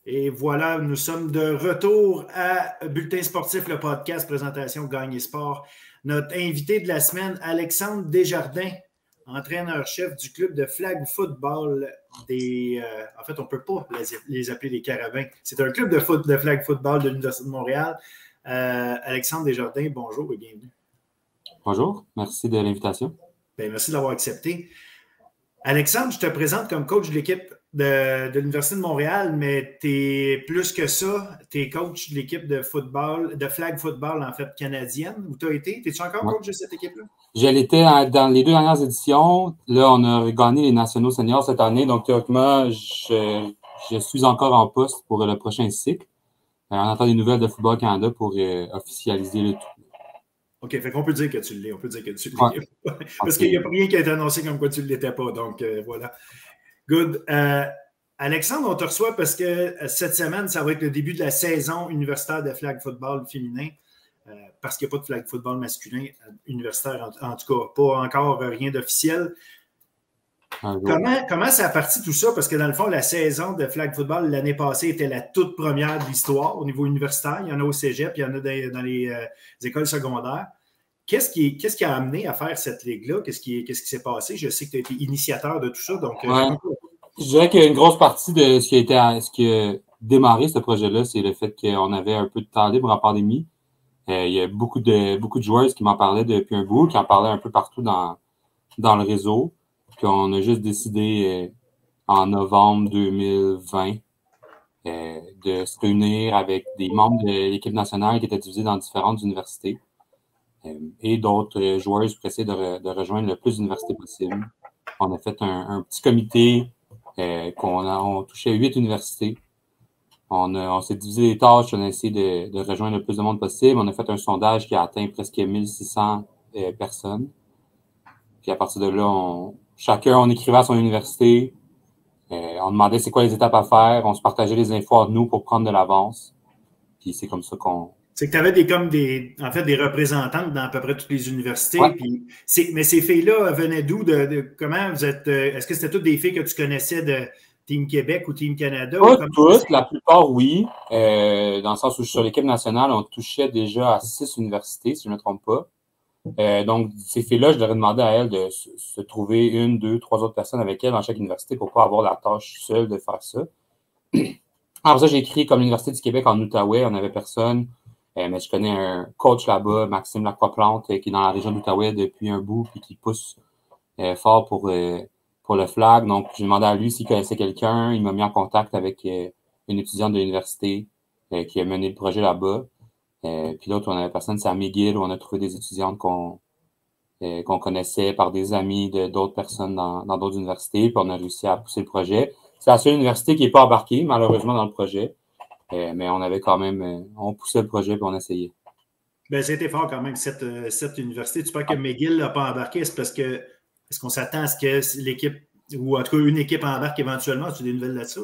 Et voilà, nous sommes de retour à Bulletin sportif, le podcast, présentation Gagner Sport. Notre invité de la semaine, Alexandre Desjardins, entraîneur-chef du club de flag football en fait, on ne peut pas les appeler les Carabins. C'est un club de flag football de l'Université de Montréal. Alexandre Desjardins, bonjour et bienvenue. Bonjour, merci de l'invitation. Merci d'avoir accepté. Alexandre, je te présente comme coach de l'équipe de l'Université de Montréal, mais tu es plus que ça. Tu es coach de l'équipe de football, de flag football, en fait, canadienne. Où tu as été? Es-tu encore coach de cette équipe-là? Je l'étais dans les 2 dernières éditions. Là, on a gagné les nationaux seniors cette année. Donc, théoriquement, je suis encore en poste pour le prochain cycle. On attend des nouvelles de Football Canada pour officialiser le tout. OK, fait qu'on peut dire que tu l'es. On peut dire que tu l'es. Ouais. Parce qu'il n'y a rien qui a été annoncé comme quoi tu ne l'étais pas. Donc, voilà. Good. Alexandre, on te reçoit parce que cette semaine, ça va être le début de la saison universitaire de flag football féminin. Parce qu'il n'y a pas de flag football masculin universitaire, en tout cas, pas encore rien d'officiel. Comment ça a parti tout ça? Parce que dans le fond, la saison de flag football l'année passée était la toute première de l'histoire au niveau universitaire. Il y en a au cégep, il y en a dans les écoles secondaires. Qu'est-ce qui a amené à faire cette ligue-là? Qu'est-ce qui s'est passé? Je sais que tu as été initiateur de tout ça. Donc, je dirais qu'une grosse partie de ce qui a démarré ce projet-là, c'est le fait qu'on avait un peu de temps libre en pandémie. Il y a beaucoup de joueurs qui m'en parlaient depuis un bout, qui en parlaient un peu partout dans le réseau. Qu'on a juste décidé en novembre 2020 de se réunir avec des membres de l'équipe nationale qui étaient divisés dans différentes universités et d'autres joueurs pour essayer de rejoindre le plus d'universités possible. On a fait un petit comité on touchait 8 universités. On s'est divisé les tâches, on a essayé de rejoindre le plus de monde possible. On a fait un sondage qui a atteint presque 1600 personnes. Puis à partir de là, on écrivait à son université. On demandait c'est quoi les étapes à faire. On se partageait les infos entre nous pour prendre de l'avance. Puis c'est comme ça qu'on... C'est que tu avais des représentantes dans à peu près toutes les universités. Ouais. Puis mais ces filles-là venaient d'où? Comment vous êtes... Est-ce que c'était toutes des filles que tu connaissais de Team Québec ou Team Canada? Pas toutes, la plupart, oui. Dans le sens où sur l'équipe nationale, on touchait déjà à 6 universités, si je ne me trompe pas. Donc, ces filles-là, je leur ai demandé à elles de se trouver 1, 2, 3 autres personnes avec elles dans chaque université pour pas avoir la tâche seule de faire ça. Alors ça, j'ai écrit comme l'Université du Québec en Outaouais, on n'avait personne. Mais je connais un coach là-bas, Maxime Lacroix-Plante, qui est dans la région d'Outaouais depuis un bout puis qui pousse fort pour le flag. Donc, j'ai demandé à lui s'il connaissait quelqu'un. Il m'a mis en contact avec une étudiante de l'université qui a mené le projet là-bas. Puis l'autre, on avait personne, c'est à McGill, où on a trouvé des étudiantes qu'on connaissait par des amis d'autres personnes dans d'autres universités, puis on a réussi à pousser le projet. C'est la seule université qui n'est pas embarquée, malheureusement, dans le projet. Mais on avait quand même... on poussait le projet, puis on essayait. Ben, c'était fort quand même, cette université. Tu penses que McGill n'a pas embarqué? C'est parce que... Est-ce qu'on s'attend à ce que l'équipe, ou en tout cas une équipe embarque éventuellement? As-tu des nouvelles là-dessus?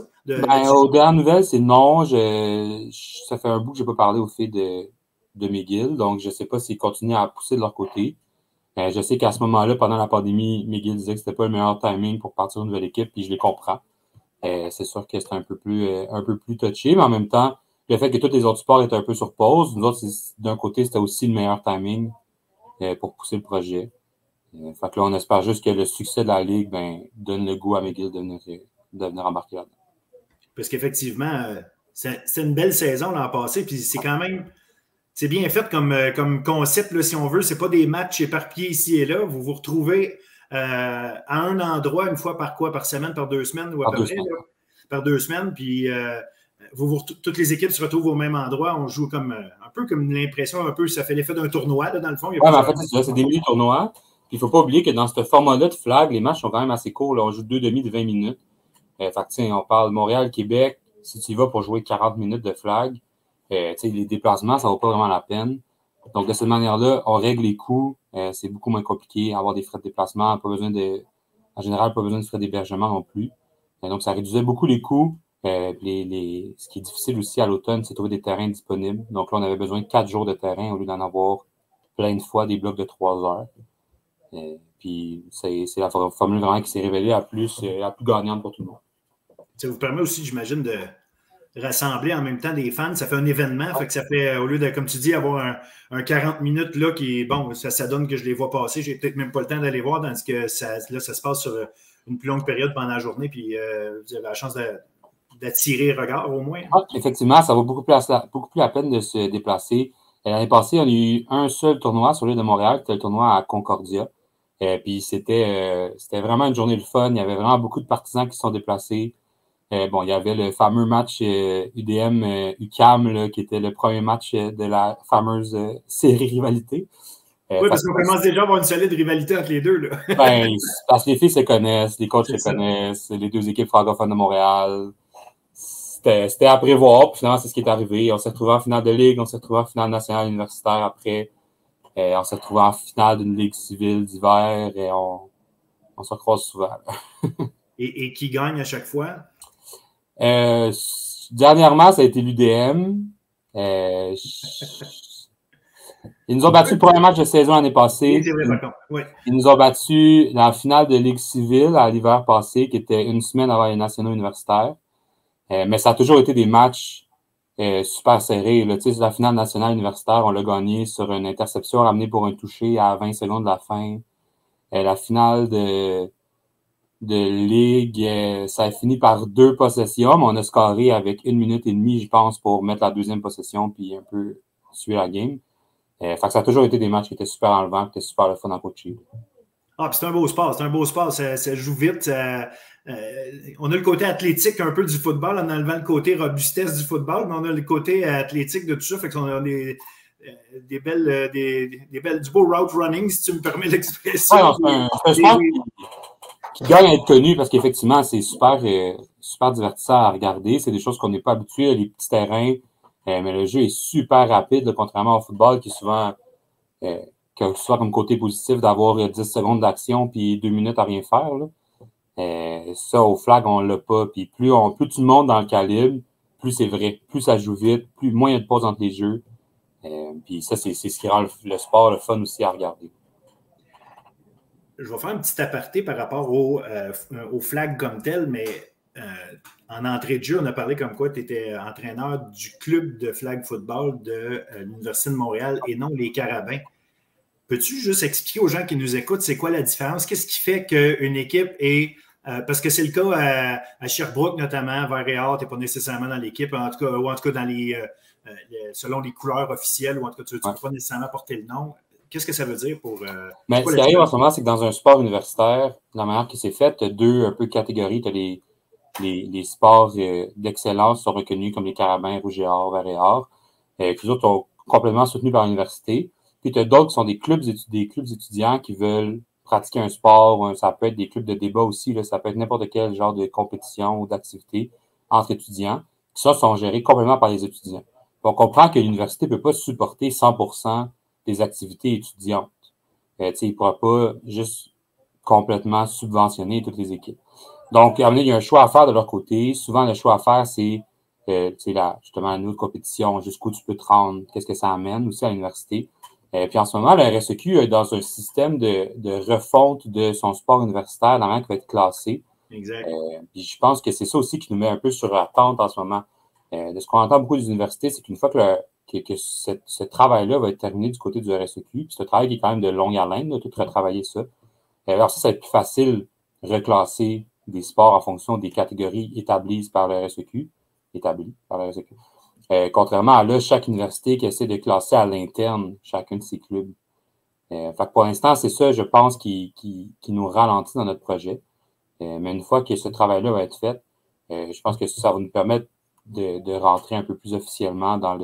Aux dernières nouvelles, c'est non. Ça fait un bout que je n'ai pas parlé aux filles de McGill, donc je ne sais pas s'ils continuent à pousser de leur côté. Je sais qu'à ce moment-là, pendant la pandémie, McGill disait que c'était pas le meilleur timing pour partir d'une nouvelle équipe, puis je les comprends. C'est sûr que c'était un peu plus touché, mais en même temps, le fait que tous les autres sports étaient un peu sur pause, nous autres, d'un côté, c'était aussi le meilleur timing pour pousser le projet. Fait que là, on espère juste que le succès de la Ligue donne le goût à McGill de venir embarquer là-dedans. Parce qu'effectivement, c'est une belle saison l'an passé, puis c'est quand même... C'est bien fait comme concept, là, si on veut. C'est pas des matchs éparpillés ici et là. Vous vous retrouvez à un endroit une fois par semaine, par 2 semaines, ou à peu près, là, par 2 semaines. Puis toutes les équipes se retrouvent au même endroit. On joue comme un peu comme l'impression, ça fait l'effet d'un tournoi, là, dans le fond. Oui, mais en fait, c'est ça, c'est des mini-tournois. Il ne faut pas oublier que dans ce format-là de flag, les matchs sont quand même assez courts. Là. On joue 2 demi de 20 minutes. Fait que, on parle Montréal-Québec. Si tu y vas pour jouer 40 minutes de flag, les déplacements, ça ne vaut pas vraiment la peine. Donc, de cette manière-là, on règle les coûts. C'est beaucoup moins compliqué. Avoir des frais de déplacement, en général, pas besoin de frais d'hébergement non plus. Donc, ça réduisait beaucoup les coûts. Ce qui est difficile aussi à l'automne, c'est de trouver des terrains disponibles. Donc là, on avait besoin de 4 jours de terrain au lieu d'en avoir plein de fois des blocs de 3 heures. Puis, c'est la formule vraiment qui s'est révélée la plus gagnante pour tout le monde. Ça vous permet aussi, j'imagine, rassembler en même temps des fans. Ça fait un événement. Fait que ça fait, au lieu de, comme tu dis, avoir un 40 minutes là, qui est bon, ça donne que je les vois passer. J'ai peut-être même pas le temps d'aller voir, tandis que ça se passe sur une plus longue période pendant la journée, puis vous avez la chance d'attirer le regard au moins. Ah, effectivement, ça vaut beaucoup plus la peine de se déplacer. L'année passée, on a eu un seul tournoi sur l'île de Montréal, c'était le tournoi à Concordia. Puis c'était vraiment une journée de fun. Il y avait vraiment beaucoup de partisans qui se sont déplacés. Bon, il y avait le fameux match UDM-UQAM, qui était le premier match de la fameuse série rivalité. Oui, parce qu'on commence déjà à avoir une solide rivalité entre les deux. Là. Ben, parce que les filles se connaissent, les coachs se connaissent, les deux équipes francophones de Montréal. C'était à prévoir, puis finalement, c'est ce qui est arrivé. On s'est retrouvés en finale de ligue, on s'est retrouvés en finale nationale universitaire après. On s'est retrouvés en finale d'une ligue civile d'hiver et on se croise souvent. Et qui gagne à chaque fois? Dernièrement, ça a été l'UDM. Ils nous ont battu le premier match de saison l'année passée. C'est vrai, par contre. Oui. Ils nous ont battu dans la finale de Ligue civile à l'hiver passé, qui était une semaine avant les nationaux universitaires. Mais ça a toujours été des matchs super serrés. Là. Tu sais, la finale nationale universitaire, on l'a gagné sur une interception ramenée pour un toucher à 20 secondes de la fin. La finale de Ligue, ça a fini par 2 possessions, mais on a scoré avec 1 minute et demie, je pense, pour mettre la deuxième possession puis un peu suivre la game. Fait que ça a toujours été des matchs qui étaient super enlevants, qui étaient super le fun à coacher. Ah, puis c'est un beau sport, ça joue vite. On a le côté athlétique un peu du football en enlevant le côté robustesse du football, mais on a le côté athlétique de tout ça, fait qu'on a des belles, du beau route running, si tu me permets l'expression. Ouais, c'est un sport qui gagne à être connu parce qu'effectivement, c'est super divertissant à regarder. C'est des choses qu'on n'est pas habitué, les petits terrains, mais le jeu est super rapide, là, contrairement au football qui est souvent comme côté positif d'avoir 10 secondes d'action puis 2 minutes à rien faire. Là. Ça, au flag, on l'a pas. Puis plus tu montes dans le calibre, plus c'est vrai. Plus ça joue vite, plus moins il y a de pause entre les jeux. Puis ça, c'est ce qui rend le sport le fun aussi à regarder. Je vais faire un petit aparté par rapport au flag comme tel, mais en entrée de jeu, on a parlé comme quoi tu étais entraîneur du club de flag football de l'Université de Montréal et non les Carabins. Peux-tu juste expliquer aux gens qui nous écoutent c'est quoi la différence? Qu'est-ce qui fait qu'une équipe est... parce que c'est le cas à Sherbrooke notamment, vers Réal, tu n'es pas nécessairement dans l'équipe, ou en tout cas dans selon les couleurs officielles, ou en tout cas tu ne peux pas nécessairement porter le nom. Qu'est-ce que ça veut dire pour... Mais ce qui arrive en ce moment, c'est que dans un sport universitaire, la manière que c'est fait, tu as 2 un peu catégories. Tu as les sports d'excellence qui sont reconnus comme les Carabins, Rouge et Or, Vert et Or, qui eux autres sont complètement soutenus par l'université. Puis tu as d'autres qui sont des clubs étudiants qui veulent pratiquer un sport. Ça peut être des clubs de débat aussi. Là, ça peut être n'importe quel genre de compétition ou d'activité entre étudiants. Ça sont gérés complètement par les étudiants. On comprend que l'université ne peut pas supporter 100% des activités étudiantes. Il ne pourra pas juste complètement subventionner toutes les équipes. Donc, il y a un choix à faire de leur côté. Souvent, le choix à faire, c'est justement la nouvelle compétition, jusqu'où tu peux te rendre, qu'est-ce que ça amène aussi à l'université. Puis en ce moment, la RSEQ est dans un système de refonte de son sport universitaire, dans la manière qui va être classé. Exact. Puis je pense que c'est ça aussi qui nous met un peu sur attente en ce moment. De ce qu'on entend beaucoup des universités, c'est qu'une fois que ce travail-là va être terminé du côté du RSEQ, puis ce travail qui est quand même de longue haleine, de tout retravailler ça, alors ça va être plus facile de reclasser des sports en fonction des catégories établies par le RSEQ. Contrairement à là, chaque université qui essaie de classer à l'interne chacun de ses clubs. Fait que pour l'instant, c'est ça, je pense, qui nous ralentit dans notre projet. Mais une fois que ce travail-là va être fait, je pense que ça va nous permettre de rentrer un peu plus officiellement dans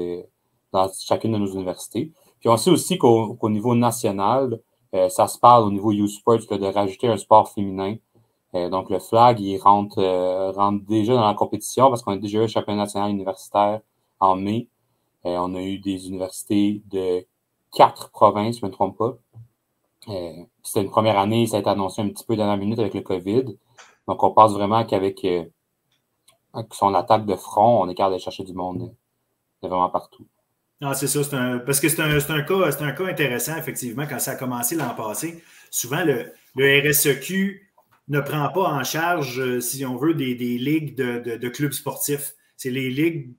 chacune de nos universités. Puis on sait aussi qu'au niveau national, ça se parle au niveau Youth Sports de rajouter un sport féminin. Donc le flag, il rentre déjà dans la compétition parce qu'on a déjà eu le championnat national universitaire en mai. On a eu des universités de 4 provinces, je ne me trompe pas. C'était une première année, ça a été annoncé un petit peu dans la minute avec le COVID. Donc, on pense vraiment qu'avec son attaque de front, on est capable de chercher du monde de vraiment partout. Non, c'est ça. Parce que c'est un cas intéressant, effectivement, quand ça a commencé l'an passé. Souvent, le RSEQ ne prend pas en charge, si on veut, des ligues de clubs sportifs. c'est les ligues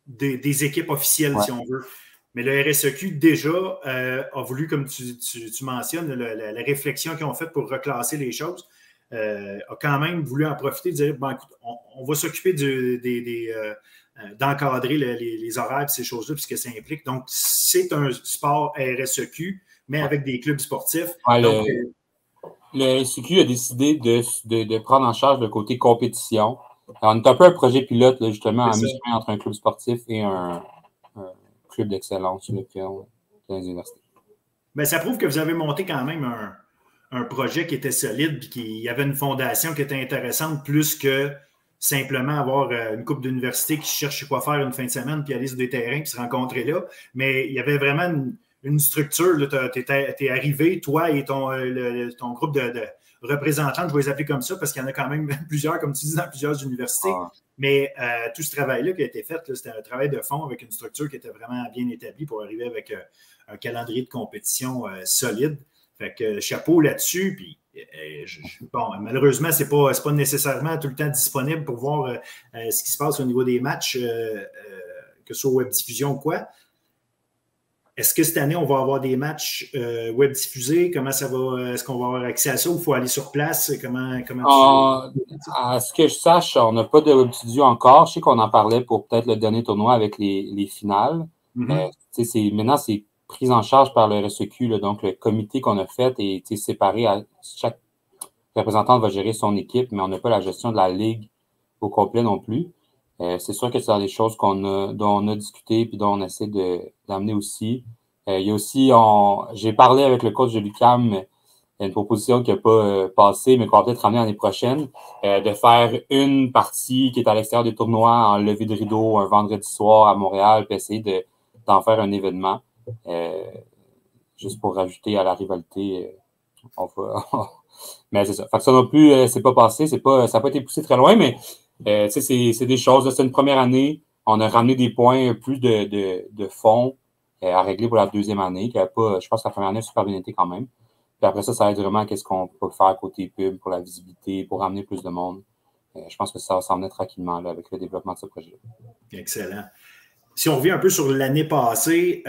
des équipes officielles, ouais. si on veut. Mais le RSEQ, déjà, a voulu, comme tu mentionnes, la réflexion qu'ils ont faite pour reclasser les choses, a quand même voulu en profiter, de dire, bon, écoute, on va s'occuper d'encadrer les horaires et ces choses-là, puisque ça implique. Donc, c'est un sport RSEQ, mais avec des clubs sportifs. Ouais, donc, le RSEQ a décidé de prendre en charge le côté compétition. Alors, on est un peu un projet pilote, là, justement, à mi-chemin entre un club sportif et un club d'excellence là, dans les universités. Ben, ça prouve que vous avez monté quand même un projet qui était solide et qu'il y avait une fondation qui était intéressante plus que simplement avoir une couple d'universités qui cherchent quoi faire une fin de semaine puis aller sur des terrains puis se rencontrer là. Mais il y avait vraiment une structure. Tu es arrivé, toi et ton groupe de représentants, je vais les appeler comme ça parce qu'il y en a quand même plusieurs, comme tu dis, dans plusieurs universités. Ah. Mais tout ce travail-là qui a été fait, c'était un travail de fond avec une structure qui était vraiment bien établie pour arriver avec un calendrier de compétition solide. Fait que chapeau là-dessus. Puis, bon, malheureusement, c'est pas nécessairement tout le temps disponible pour voir ce qui se passe au niveau des matchs, que ce soit web diffusion ou quoi. Est-ce que cette année, on va avoir des matchs web diffusés? Comment ça va? Est-ce qu'on va avoir accès à ça ou il faut aller sur place? À ce que je sache, on n'a pas de web studio encore. Je sais qu'on en parlait pour peut-être le dernier tournoi avec les finales. Mm-hmm. Maintenant, c'est pris en charge par le RSEQ, là, donc le comité qu'on a fait est séparé. Chaque représentant va gérer son équipe, mais on n'a pas la gestion de la ligue au complet non plus. C'est sûr que c'est des choses dont on a discuté et dont on essaie d'amener aussi. Il y a aussi, j'ai parlé avec le coach de l'UQAM, il y a une proposition qui n'a pas passé, mais qu'on va peut-être ramener l'année prochaine, de faire une partie qui est à l'extérieur des tournois en levée de rideau un vendredi soir à Montréal, puis essayer d'en faire un événement. Juste pour rajouter à la rivalité, mais c'est ça. Fait que ça non plus, c'est pas passé, ça n'a pas été poussé très loin, mais c'est des choses. Là, c'est une première année. On a ramené des points, plus de fonds à régler pour la deuxième année. Je pense que la première année a super bien été quand même. Puis après ça aide vraiment à qu'est-ce qu'on peut faire côté pub pour la visibilité, pour ramener plus de monde. Je pense que ça va s'en venir tranquillement là, avec le développement de ce projet-là. Excellent. Si on revient un peu sur l'année passée,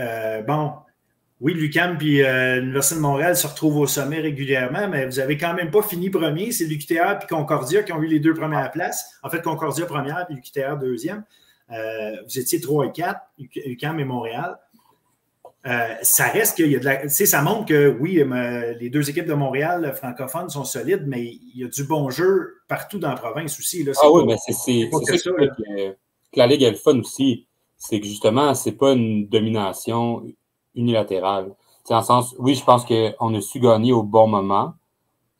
oui, l'UQAM puis l'Université de Montréal se retrouvent au sommet régulièrement, mais vous n'avez quand même pas fini premier. C'est l'UQTR puis Concordia qui ont eu les deux premières places. En fait, Concordia première puis l'UQTR deuxième. Vous étiez 3 et 4, UQAM et Montréal. Ça reste qu'il y a de la... Ça montre que, oui, les deux équipes de Montréal francophones sont solides, mais il y a du bon jeu partout dans la province aussi. Là. Oui, mais c'est ça que la Ligue est le fun aussi. C'est que justement, c'est pas une domination unilatérale. Dans le sens, oui, je pense qu'on a su gagner au bon moment,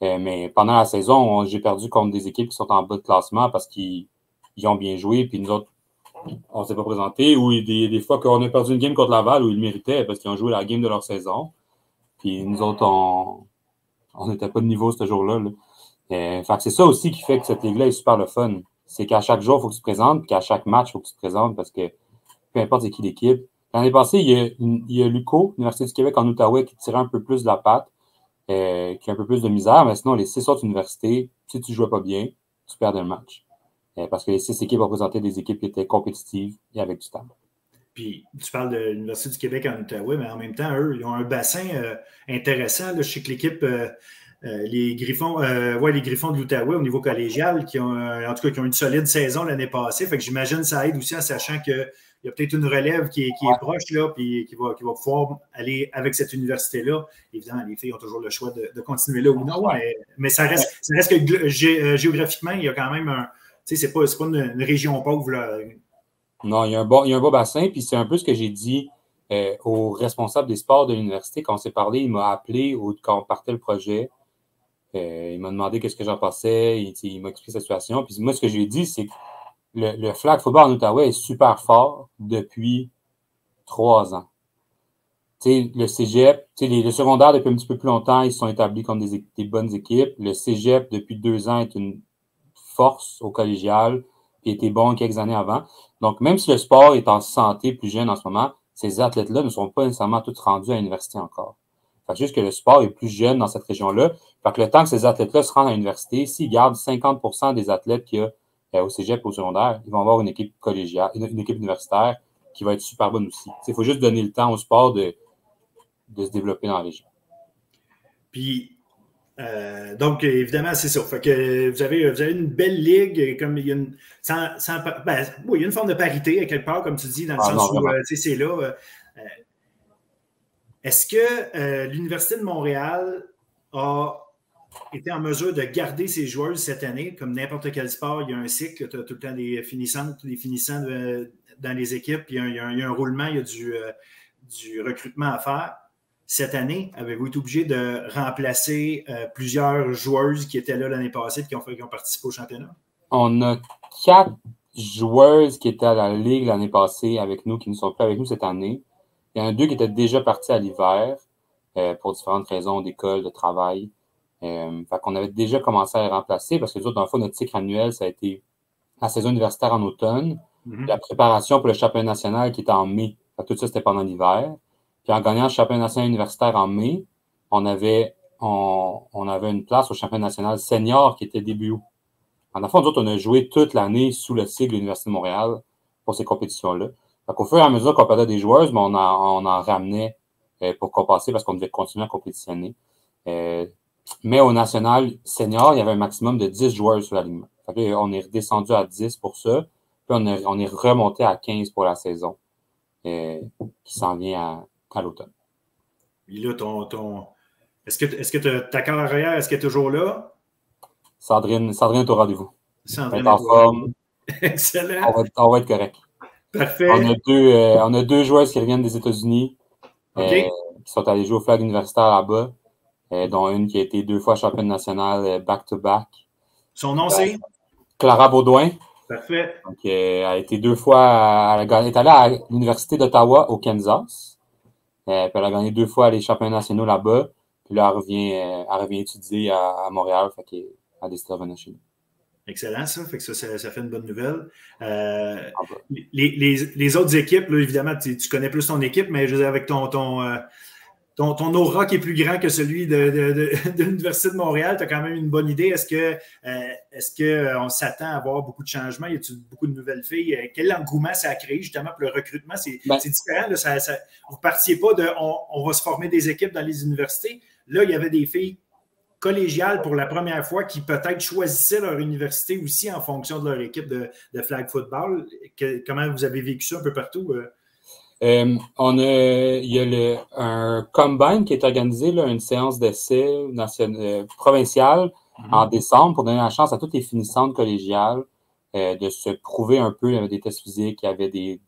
mais pendant la saison, j'ai perdu contre des équipes qui sont en bas de classement parce qu'ils ont bien joué, puis nous autres, on ne s'est pas présenté, ou des fois qu'on a perdu une game contre Laval où ils méritaient parce qu'ils ont joué la game de leur saison, puis nous autres, on n'était pas de niveau ce jour-là. Fait que c'est ça aussi qui fait que cette ligue-là est super le fun. C'est qu'à chaque jour, il faut que tu te présentes, puis qu'à chaque match, il faut que tu te présentes parce que peu importe c'est qui l'équipe. L'année passée, il y a l'UQO, l'Université du Québec en Outaouais, qui tirait un peu plus de la patte, qui a un peu plus de misère, mais sinon, les 6 autres universités, si tu ne jouais pas bien, tu perdais le match. Parce que les 6 équipes représentaient des équipes qui étaient compétitives et avec du temps. Puis, tu parles de l'Université du Québec en Outaouais, mais en même temps, eux, ils ont un bassin intéressant. Là. Je sais que l'équipe, les Griffons de l'Outaouais au niveau collégial, qui ont une solide saison l'année passée. Fait que j'imagine que ça aide aussi en sachant que il y a peut-être une relève qui est proche, là, puis qui va pouvoir aller avec cette université-là. Évidemment, les filles ont toujours le choix de continuer là ou non, mais ça reste que géographiquement, il y a quand même un... Tu sais, c'est pas une région pauvre, là. Non, il y a un beau bassin, puis c'est un peu ce que j'ai dit au responsable des sports de l'université. Quand on s'est parlé, il m'a appelé quand on partait le projet. Il m'a demandé qu'est-ce que j'en pensais, il m'a expliqué sa situation. Puis moi, ce que je lui ai dit, c'est que le flag football en Outaouais est super fort depuis 3 ans. T'sais, le cégep, le secondaire, depuis un petit peu plus longtemps, ils sont établis comme des bonnes équipes. Le cégep, depuis 2 ans, est une force au collégial, qui était bon quelques années avant. Donc, même si le sport est en santé plus jeune en ce moment, ces athlètes-là ne sont pas nécessairement tous rendus à l'université encore. Fait que juste que le sport est plus jeune dans cette région-là. Fait que le temps que ces athlètes-là se rendent à l'université, s'ils gardent 50% des athlètes qu'il y a au cégep, au secondaire, ils vont avoir une équipe collégiale, une équipe universitaire qui va être super bonne aussi. Il faut juste donner le temps au sport de se développer dans la région. Puis, donc, évidemment, c'est ça. Fait que vous avez une belle ligue, comme il y a une, il y a une forme de parité à quelque part, comme tu dis, dans le sens où c'est là. Est-ce que l'Université de Montréal a été en mesure de garder ses joueurs cette année? Comme n'importe quel sport, il y a un cycle, tu as tout le temps des finissants dans les équipes, puis il y a un roulement, il y a du recrutement à faire. Cette année, avez-vous été obligé de remplacer plusieurs joueuses qui étaient là l'année passée et qui ont participé au championnat? On a 4 joueuses qui étaient à la Ligue l'année passée avec nous, qui ne sont plus avec nous cette année. Il y en a 2 qui étaient déjà partis à l'hiver pour différentes raisons d'école, de travail. Fait qu'on avait déjà commencé à les remplacer parce que nous autres, dans le fond, notre cycle annuel, ça a été la saison universitaire en automne, la préparation pour le championnat national qui était en mai. Fait que tout ça, c'était pendant l'hiver. Puis en gagnant le championnat national universitaire en mai, on avait une place au championnat national senior qui était début août. En fond, nous autres, on a joué toute l'année sous le sigle de l'Université de Montréal pour ces compétitions-là. Fait qu'au fur et à mesure qu'on perdait des joueuses, on en ramenait pour compenser parce qu'on devait continuer à compétitionner. Mais au national senior, il y avait un maximum de 10 joueurs sur l'alignement. Fait que on est redescendu à 10 pour ça. Puis on est remonté à 15 pour la saison qui s'en vient à l'automne. Et là, est-ce que ta carrière, est-ce qu'elle est toujours là? Sandrine est au rendez-vous. Sandrine est en forme. Excellent. On va être correct. Parfait. On a 2 joueuses qui reviennent des États-Unis qui sont allées jouer au flag universitaire là-bas, dont une qui a été 2 fois championne nationale back-to-back. Son nom, c'est? Clara Baudouin. Parfait. Donc, elle a été 2 fois, elle est allée à l'Université d'Ottawa au Kansas. Puis elle a gagné 2 fois les championnats nationaux là-bas. Puis là, elle revient étudier à Montréal. Fait qu'elle a décidé de revenir chez nous. Excellent, ça. Fait que ça fait une bonne nouvelle. Les autres équipes, là, évidemment, tu connais plus ton équipe, mais je veux dire, avec ton aura qui est plus grand que celui de l'Université de Montréal, tu as quand même une bonne idée. Est-ce qu'on s'attend à avoir beaucoup de changements? Y a-t-il beaucoup de nouvelles filles? Quel engouement ça a créé justement pour le recrutement? C'est différent. Là, vous ne partiez pas de on va se former des équipes dans les universités. Là, il y avait des filles collégiales pour la première fois qui peut-être choisissaient leur université aussi en fonction de leur équipe de flag football. Comment vous avez vécu ça un peu partout? Il y a un combine qui est organisé, là, une séance d'essai provinciale en décembre pour donner la chance à toutes les finissantes collégiales de se prouver un peu. Il y avait des tests physiques, il y avait des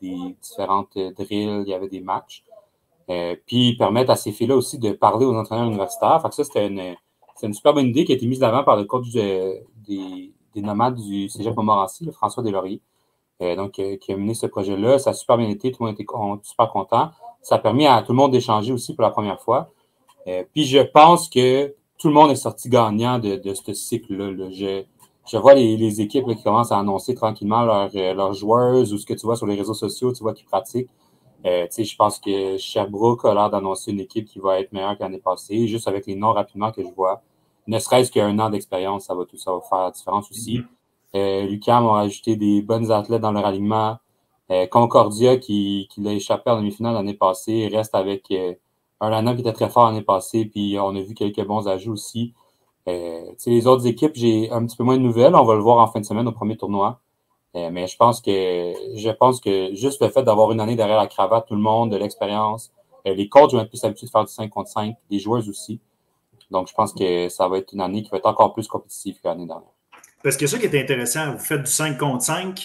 différentes drills, il y avait des matchs. Puis permettre à ces filles-là aussi de parler aux entraîneurs universitaires. Fait que ça, c'est une super bonne idée qui a été mise d'avant par le coach des nomades du Cégep Montmorency, François Deslauriers. Donc, qui a mené ce projet-là. Ça a super bien été, tout le monde était super content. Ça a permis à tout le monde d'échanger aussi pour la première fois. Puis, je pense que tout le monde est sorti gagnant de ce cycle-là. Là. Je vois les équipes là, qui commencent à annoncer tranquillement leurs joueuses ou ce que tu vois sur les réseaux sociaux, tu vois, qui pratiquent. Je pense que Sherbrooke a l'air d'annoncer une équipe qui va être meilleure que l'année passée, juste avec les noms rapidement que je vois. Ne serait-ce qu'un an d'expérience, ça va faire la différence aussi. l'UQAM ont ajouté des bonnes athlètes dans leur alignement. Concordia, qui l'a échappé en demi-finale l'année passée, reste avec un line-up qui était très fort l'année passée, puis on a vu quelques bons ajouts aussi. Les autres équipes, j'ai un petit peu moins de nouvelles. On va le voir en fin de semaine au premier tournoi. Mais je pense que juste le fait d'avoir une année derrière la cravate, tout le monde, de l'expérience, les coachs vont être plus habitués de faire du 5 contre 5, les joueuses aussi. Donc, je pense que ça va être une année qui va être encore plus compétitive que l'année dernière. Parce que ça qui est intéressant, vous faites du 5 contre 5,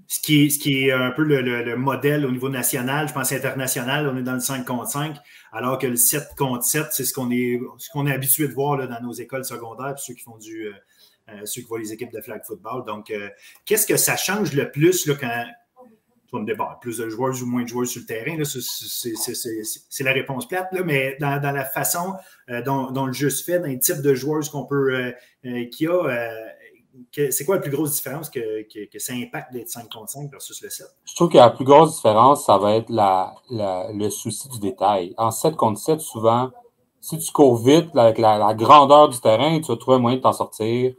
ce qui est un peu le modèle au niveau national, je pense international, on est dans le 5 contre 5, alors que le 7 contre 7, c'est ce qu'on est habitué de voir là, dans nos écoles secondaires, puis ceux qui font ceux qui voient les équipes de flag football. Donc, qu'est-ce que ça change le plus là, quand tu vas me dire, plus de joueurs ou moins de joueurs sur le terrain, là, c'est la réponse plate, là, mais dans la façon dont le jeu se fait, dans les types de joueurs qu'il y a, c'est quoi la plus grosse différence que ça impacte d'être 5 contre 5 versus le 7? Je trouve que la plus grosse différence, ça va être le souci du détail. En 7 contre 7, souvent, si tu cours vite là, avec la grandeur du terrain, tu vas trouver un moyen de t'en sortir.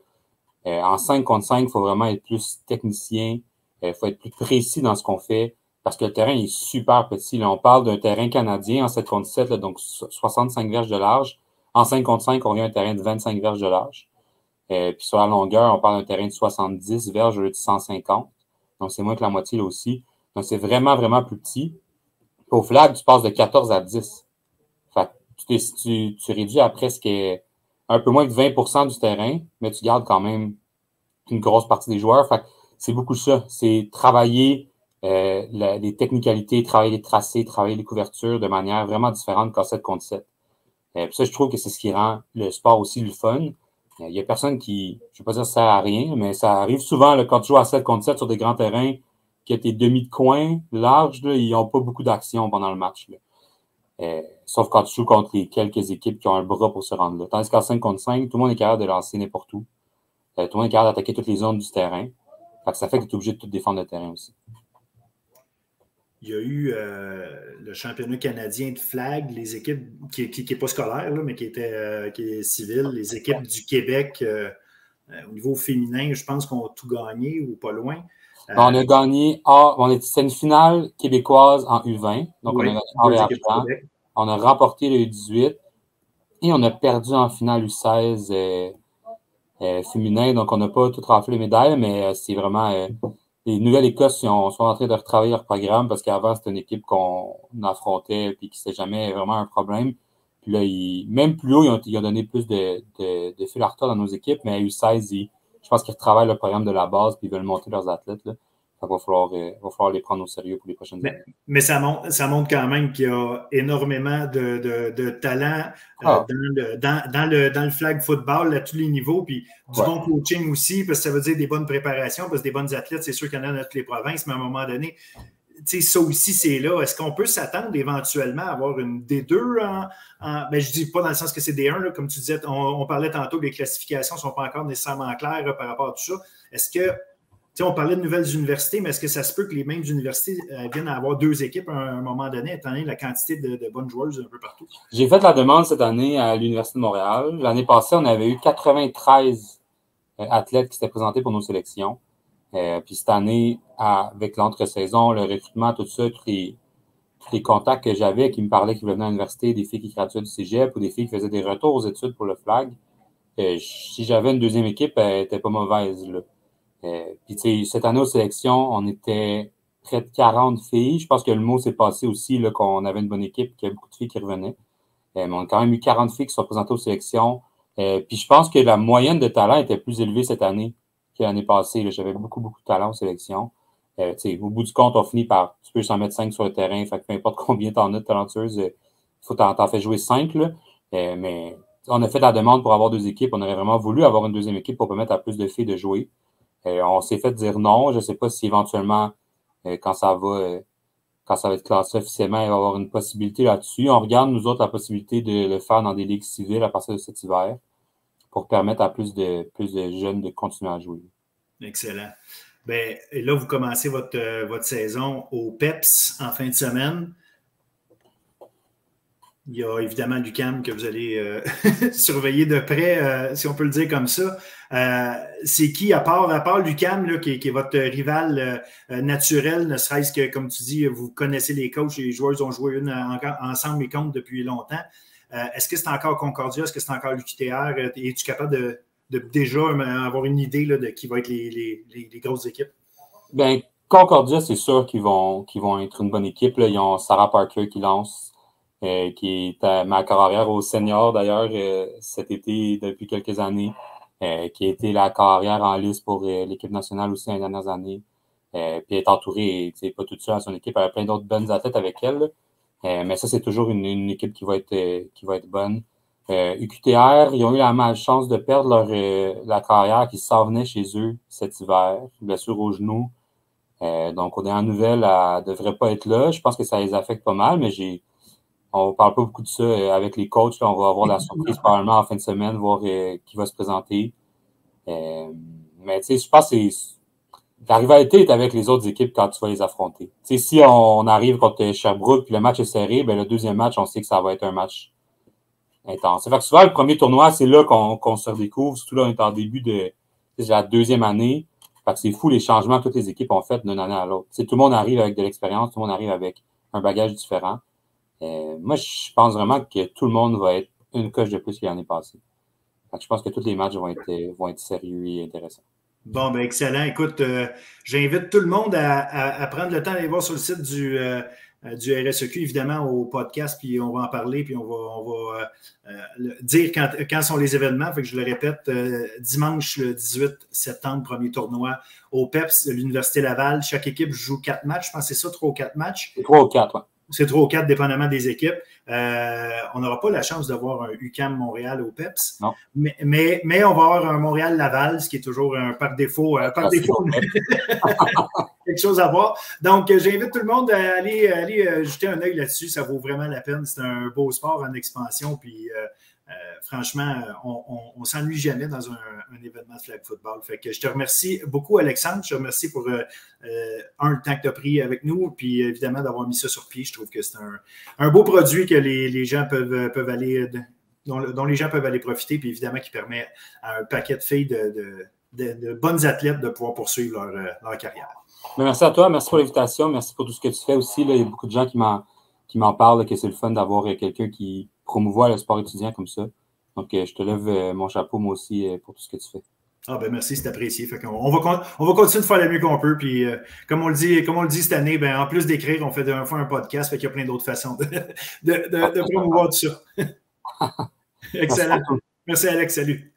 En 5 contre 5, il faut vraiment être plus technicien, il faut être plus précis dans ce qu'on fait, parce que le terrain est super petit. Là, on parle d'un terrain canadien en 7 contre 7, là, donc 65 verges de large. En 5 contre 5, on a un terrain de 25 verges de large. Puis sur la longueur, on parle d'un terrain de 70 verges au lieu de 150. Donc, c'est moins que la moitié là aussi. Donc, c'est vraiment, vraiment plus petit. Au flag, tu passes de 14 à 10. Fait que tu réduis à presque un peu moins de 20% du terrain, mais tu gardes quand même une grosse partie des joueurs. Fait que c'est beaucoup ça. C'est travailler les technicalités, travailler les tracés, travailler les couvertures de manière vraiment différente qu'en 7 contre 7. Puis ça, je trouve que c'est ce qui rend le sport aussi le fun. Il y a personne qui, je ne vais pas dire que ça sert à rien, mais ça arrive souvent là, quand tu joues à 7 contre 7 sur des grands terrains, que tes demi de coin larges, là, ils n'ont pas beaucoup d'action pendant le match. Là. Sauf quand tu joues contre les quelques équipes qui ont un bras pour se rendre là. Tandis qu'en 5 contre 5, tout le monde est capable de lancer n'importe où. Tout le monde est capable d'attaquer toutes les zones du terrain. Fait que ça fait que tu es obligé de tout défendre le terrain aussi. Il y a eu le championnat canadien de flag, les équipes qui n'est pas scolaire, là, mais qui est civil, les équipes du Québec au niveau féminin, je pense qu'on a tout gagné ou pas loin. On a gagné, c'est une finale québécoise en U20, donc oui, on a gagné or et on a remporté le U18 et on a perdu en finale U16 féminin, donc on n'a pas tout raflé les médailles, mais c'est vraiment les Nouvelle-Écosse sont en train de retravailler leur programme parce qu'avant, c'était une équipe qu'on affrontait et qui c'était jamais vraiment un problème. Puis là, même plus haut, ils ont donné plus de fil à retordre dans nos équipes, mais à U16, je pense qu'ils retravaillent le programme de la base et ils veulent monter leurs athlètes. Là. Il va falloir les prendre au sérieux pour les prochaines années. Mais ça montre quand même qu'il y a énormément de talent dans le flag football à tous les niveaux, puis du bon coaching aussi, parce que ça veut dire des bonnes préparations, parce que des bonnes athlètes, c'est sûr qu'il y en a dans toutes les provinces, mais à un moment donné, ça aussi, c'est là. Est-ce qu'on peut s'attendre éventuellement à avoir une D2 ben, je ne dis pas dans le sens que c'est D1, là, comme tu disais, on parlait tantôt que les classifications ne sont pas encore nécessairement claires par rapport à tout ça. Est-ce que on parlait de nouvelles universités, mais est-ce que ça se peut que les mêmes universités viennent à avoir 2 équipes à un moment donné, étant donné la quantité de bonnes joueuses un peu partout? J'ai fait la demande cette année à l'Université de Montréal. L'année passée, on avait eu 93 athlètes qui s'étaient présentés pour nos sélections. Puis cette année, avec l'entre-saison, le recrutement, tout ça, tous les contacts que j'avais qui me parlaient qu'ils venaient à l'université, des filles qui graduaient du cégep ou des filles qui faisaient des retours aux études pour le flag, si j'avais une deuxième équipe, elle n'était pas mauvaise, là. Puis, tu sais, cette année aux sélections, on était près de 40 filles. Je pense que le mot s'est passé aussi là, qu'on avait une bonne équipe, qu'il y a beaucoup de filles qui revenaient. Mais on a quand même eu 40 filles qui sont présentées aux sélections. Puis, je pense que la moyenne de talent était plus élevée cette année que l'année passée. J'avais beaucoup, beaucoup de talent aux sélections. Tu sais, au bout du compte, on finit par, tu peux s'en mettre 5 sur le terrain. Fait que peu importe combien t'en as de talentueuses, il faut t'en fais jouer 5. Là. Mais on a fait la demande pour avoir 2 équipes. On aurait vraiment voulu avoir une deuxième équipe pour permettre à plus de filles de jouer. On s'est fait dire non. Je ne sais pas si éventuellement, quand ça va être classé officiellement, il va y avoir une possibilité là-dessus. On regarde, nous autres, la possibilité de le faire dans des ligues civiles à partir de cet hiver pour permettre à plus de jeunes de continuer à jouer. Excellent. Bien, et là, vous commencez votre saison au PEPS en fin de semaine. Il y a évidemment l'UQAM que vous allez surveiller de près, si on peut le dire comme ça. C'est qui, à part l'UQAM, là, qui est votre rival naturel, ne serait-ce que, comme tu dis, vous connaissez les coachs et les joueurs ont joué ensemble et contre depuis longtemps. Est-ce que c'est encore Concordia? Est-ce que c'est encore l'UQTR? Es-tu capable de déjà avoir une idée là, de qui va être les grosses équipes? Bien, Concordia, c'est sûr qu'ils vont être une bonne équipe. Là. Ils ont Sarah Parker qui lance. Qui est à ma carrière au senior d'ailleurs cet été depuis quelques années, qui a été la carrière en lice pour l'équipe nationale aussi les dernières années. Puis elle est entourée, pas toute seule à son équipe, elle a plein d'autres bonnes athlètes avec elle. Mais ça, c'est toujours une équipe qui va être bonne. UQTR, ils ont eu la malchance de perdre la carrière qui s'en venait chez eux cet hiver, blessure au genou. Donc, aux dernières nouvelles, elle ne devrait pas être là. Je pense que ça les affecte pas mal, mais on parle pas beaucoup de ça avec les coachs. Là, on va avoir la surprise probablement en fin de semaine, voir qui va se présenter. Mais tu sais, je pense que la rivalité est avec les autres équipes quand tu vas les affronter. Tu sais, si on arrive contre Sherbrooke et le match est serré, ben le deuxième match, on sait que ça va être un match intense. Fait que souvent, le premier tournoi, c'est là qu'on se redécouvre. Surtout là, on est en début de C'est la deuxième année. Fait que c'est fou les changements que toutes les équipes ont fait d'une année à l'autre. Tout le monde arrive avec de l'expérience, tout le monde arrive avec un bagage différent. Moi, je pense vraiment que tout le monde va être une coche de plus que l'année passée. Fait que je pense que tous les matchs vont être sérieux et intéressants. Bon, ben excellent. Écoute, j'invite tout le monde à prendre le temps d'aller voir sur le site du RSEQ, évidemment, au podcast, puis on va en parler, puis on va dire quand sont les événements. Fait que je le répète, dimanche le 18 septembre, premier tournoi au PEPS de l'Université Laval. Chaque équipe joue 4 matchs. Je pense que c'est ça, 3 ou 4 matchs. 3 ou 4, oui. C'est 3 ou 4, dépendamment des équipes. On n'aura pas la chance d'avoir un UQAM Montréal au PEPS. Non. Mais on va avoir un Montréal-Laval, ce qui est toujours par défaut, quelque chose à voir. Donc, j'invite tout le monde à aller jeter un œil là-dessus. Ça vaut vraiment la peine. C'est un beau sport en expansion. Puis, franchement, on s'ennuie jamais dans un événement de flag football. Fait que je te remercie beaucoup, Alexandre. Je te remercie pour le temps que tu as pris avec nous, puis évidemment d'avoir mis ça sur pied. Je trouve que c'est un beau produit que les gens peuvent aller, dont les gens peuvent aller profiter, puis évidemment qui permet à un paquet de filles de bonnes athlètes de pouvoir poursuivre leur carrière. Mais merci à toi, merci pour l'invitation, merci pour tout ce que tu fais aussi. Là, il y a beaucoup de gens qui m'en parlent, que c'est le fun d'avoir quelqu'un qui promouvoit le sport étudiant comme ça. Donc, je te lève mon chapeau, moi aussi, pour tout ce que tu fais. Ah ben merci, c'est apprécié. Fait on va continuer de faire le mieux qu'on peut. Puis, comme on le dit cette année, ben, en plus d'écrire, on fait un podcast. Fait qu'il y a plein d'autres façons de promouvoir tout ça. Excellent. Merci, Alex. Salut.